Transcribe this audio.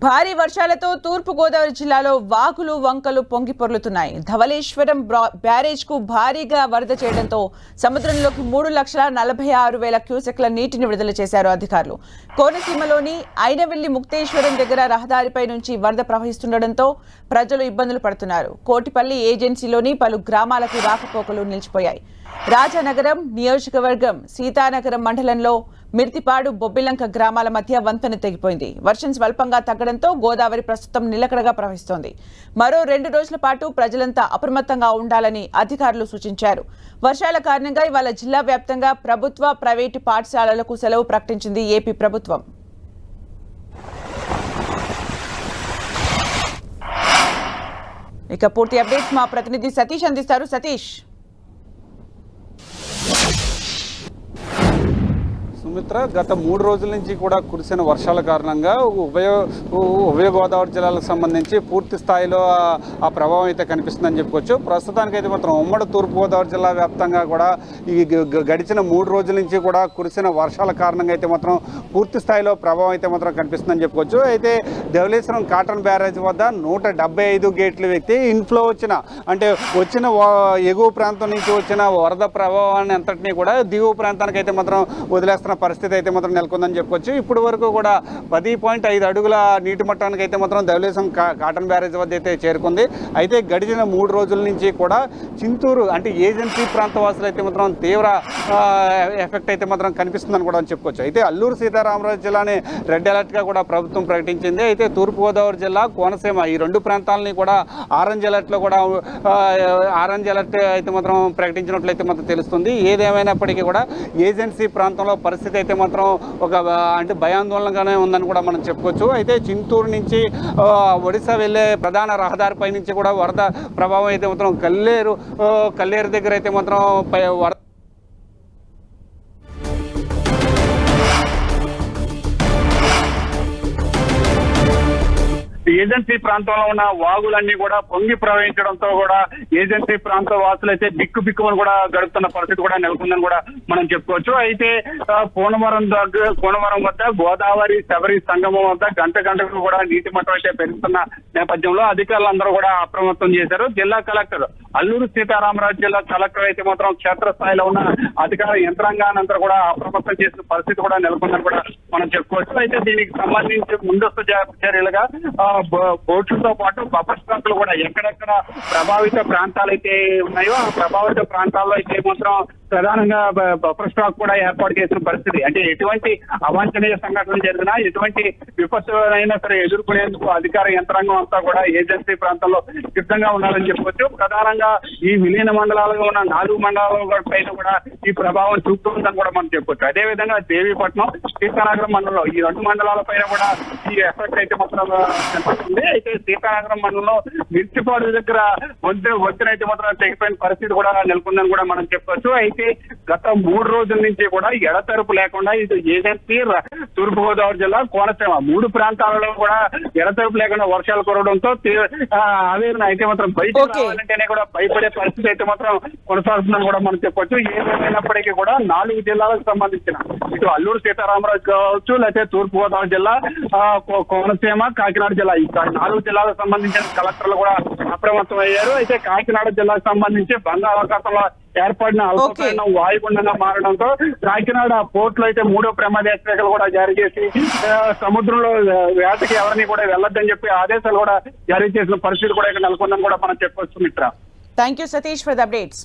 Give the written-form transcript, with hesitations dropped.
భారీ వర్షాలతో తూర్పు గోదావరి జిల్లాలో వాగులు వంకలు పొంగి పొర్లుతున్నాయి. ధవళేశ్వరం బ్యారేజ్ కు భారీగా వరద చేయడంతో సముద్రంలోకి 3,46,000 క్యూసెక్ల నీటిని విడుదల చేశారు అధికారులు. కోనసీమలోని ఐనవిల్లి ముక్తేశ్వరం దగ్గర రహదారిపై నుంచి వరద ప్రవహిస్తుండటంతో ప్రజలు ఇబ్బందులు పడుతున్నారు. కోటిపల్లి ఏజెన్సీలోని పలు గ్రామాలకు రాకపోకలు నిలిచిపోయాయి. రాజానగరం నియోజకవర్గం సీతానగరం మండలంలో మిర్తిపాడు బొబ్బిలంక గ్రామాల మధ్య వంతెన తెగిపోయింది. వర్షం స్వల్పంగా తగ్గడంతో గోదావరి ప్రస్తుతం నిలకడగా ప్రవహిస్తోంది. మరో 2 రోజుల పాటు ప్రజలంతా అప్రమత్తంగా ఉండాలని అధికారులు సూచించారు. వర్షాల కారణంగా ఇవాళ జిల్లా వ్యాప్తంగా ప్రభుత్వ ప్రైవేటు పాఠశాలలకు సెలవు ప్రకటించింది ఏపీ ప్రభుత్వం. ఇక పూర్తి అప్డేట్స్ మా ప్రతినిధి సతీష్ అందిస్తారు. సతీష్. సుమిత్ర, గత 3 రోజుల నుంచి కూడా కురిసిన వర్షాల కారణంగా ఉభయ గోదావరి జిల్లాలకు సంబంధించి పూర్తి స్థాయిలో ఆ ప్రభావం అయితే కనిపిస్తుందని చెప్పుకోవచ్చు. ప్రస్తుతానికైతే మాత్రం ఉమ్మడి తూర్పుగోదావరి జిల్లా వ్యాప్తంగా కూడా ఈ గడిచిన 3 రోజుల నుంచి కూడా కురిసిన వర్షాల కారణంగా అయితే మాత్రం పూర్తి స్థాయిలో ప్రభావం అయితే మాత్రం కనిపిస్తుందని చెప్పుకోవచ్చు. అయితే ధవళేశ్వరం కాటన్ బ్యారేజ్ వద్ద 175 గేట్లు వ్యక్తి ఇన్ఫ్లో వచ్చిన ఎగువ ప్రాంతం నుంచి వచ్చిన వరద ప్రభావాన్ని అంతటినీ కూడా దిగువ ప్రాంతానికి అయితే మాత్రం వదిలేస్తున్న పరిస్థితి అయితే మాత్రం నెలకొందని చెప్పుకోవచ్చు. ఇప్పటి వరకు కూడా 10.5 అడుగుల నీటి మట్టానికి అయితే మాత్రం ధవళేశ్వరం కాటన్ బ్యారేజ్ వద్ద అయితే చేరుకుంది. అయితే గడిచిన 3 రోజుల నుంచి కూడా చింతూరు ఏజెన్సీ ప్రాంత వాసులు అయితే మాత్రం తీవ్ర ఎఫెక్ట్ అయితే మాత్రం కనిపిస్తుందని కూడా చెప్పుకోవచ్చు. అయితే అల్లూరు సీతారామరాజు జిల్లాని రెడ్ అలర్ట్గా కూడా ప్రభుత్వం ప్రకటించింది. అయితే తూర్పుగోదావరి జిల్లా కోనసీమ ఈ 2 ప్రాంతాలని కూడా ఆరెంజ్ అలర్ట్లో కూడా ఆరెంజ్ అలర్ట్ అయితే మాత్రం ప్రకటించినట్లయితే మాత్రం తెలుస్తుంది. ఏదేమైనప్పటికీ కూడా ఏజెన్సీ ప్రాంతంలో పరిస్థితి అయితే మాత్రం భయాందోళనగానే ఉందని కూడా మనం చెప్పుకోవచ్చు. అయితే చింతూరు నుంచి ఒడిశా వెళ్ళే ప్రధాన రహదారిపై నుంచి కూడా వరద ప్రభావం అయితే మాత్రం కల్లేరు దగ్గర అయితే మాత్రం వరద ఏజెన్సీ ప్రాంతంలో ఉన్న వాగులన్నీ కూడా పొంగి ప్రవహించడంతో కూడా ఏజెన్సీ ప్రాంత వాసులు అయితే బిక్కుమని కూడా గడుపుతున్న పరిస్థితి కూడా నెలకొందని కూడా మనం చెప్పుకోవచ్చు. అయితే కోనవరం వద్ద గోదావరి శబరి సంగమం వద్ద గంటకు కూడా నీటి మట్టం అయితే పెరుగుతున్న నేపథ్యంలో అధికారులందరూ కూడా అప్రమత్తం చేశారు. జిల్లా కలెక్టర్ అల్లూరు సీతారామరాజు జిల్లా కలెక్టర్ అయితే మాత్రం క్షేత్రస్థాయిలో ఉన్న అధికార యంత్రాంగానంతా కూడా అప్రమత్తం చేసిన పరిస్థితి కూడా నెలకొందని కూడా మనం చెప్పుకోవచ్చు. అయితే దీనికి సంబంధించి ముందస్తు చర్యలుగా బోట్లతో పాటు బఫర్ స్టాక్లు కూడా ఎక్కడెక్కడ ప్రభావిత ప్రాంతాలు అయితే ఉన్నాయో ఆ ప్రభావిత ప్రాంతాల్లో అయితే మాత్రం ప్రధానంగా బఫర్ స్టాక్ కూడా ఏర్పాటు చేసిన పరిస్థితి. అంటే ఎటువంటి అవాంఛనీయ సంఘటనలు జరిగినా ఎటువంటి విపత్తులైనా సరే ఎదుర్కొనేందుకు అధికార యంత్రాంగం అంతా కూడా ఏజెన్సీ ప్రాంతాల్లో సిద్ధంగా ఉండాలని చెప్పవచ్చు. ప్రధానంగా ఈ విలీన మండలాలుగా ఉన్న 4 మండలాల పైన కూడా ఈ ప్రభావం చూపుతుందని కూడా మనం చెప్పొచ్చు. అదేవిధంగా దేవీపట్నం సీతానగరం మండలంలో ఈ 2 మండలాల పైన కూడా ఈ ఎఫెక్ట్ అయితే మాత్రం కనిపిస్తుంది. అయితే సీతానగరం మండలంలో మిర్చిపాడు దగ్గర వంతెన అయితే మాత్రం తెగిపోయిన పరిస్థితి కూడా నెలకొందని కూడా మనం చెప్పొచ్చు. అయితే గత 3 రోజుల నుంచి కూడా ఎడతెరపు లేకుండా ఇది ఏజెన్సీ తూర్పుగోదావరి జిల్లా కోనసీమ 3 ప్రాంతాలలో కూడా ఎడతెరపు లేకుండా వర్షాలు కురవడంతో ఆవేదన అయితే మాత్రం బయటకు రావాలంటేనే కూడా భయపడే పరిస్థితి అయితే మాత్రం కొనసాగుతుందని కూడా మనం చెప్పొచ్చు. ఏమైనప్పటికీ కూడా 4 జిల్లాలకు సంబంధించిన ఇటు అల్లూరు సీతారామరాజు కావచ్చు, లేకపోతే తూర్పుగోదావరి జిల్లా, కోనసీమ, కాకినాడ జిల్లా ఈ 4 జిల్లాలకు సంబంధించిన కలెక్టర్లు కూడా అప్రమత్తం అయ్యారు. అయితే కాకినాడ జిల్లాకు సంబంధించి బంగాళాఖాతంలో ఏర్పడిన అల్పపీడనం వాయుగుండంగా మారడంతో కాకినాడ పోర్ట్ లో అయితే 3వ ప్రమాద హెచ్చరికలు కూడా జారీ చేసి సముద్రంలో వేటకి ఎవరిని కూడా వెళ్ళొద్దని చెప్పి ఆదేశాలు కూడా జారీ చేసిన పరిస్థితి కూడా ఇక్కడ నెలకొందని కూడా మనం చెప్పొచ్చు. మిత్ర, thank you Satish for the updates.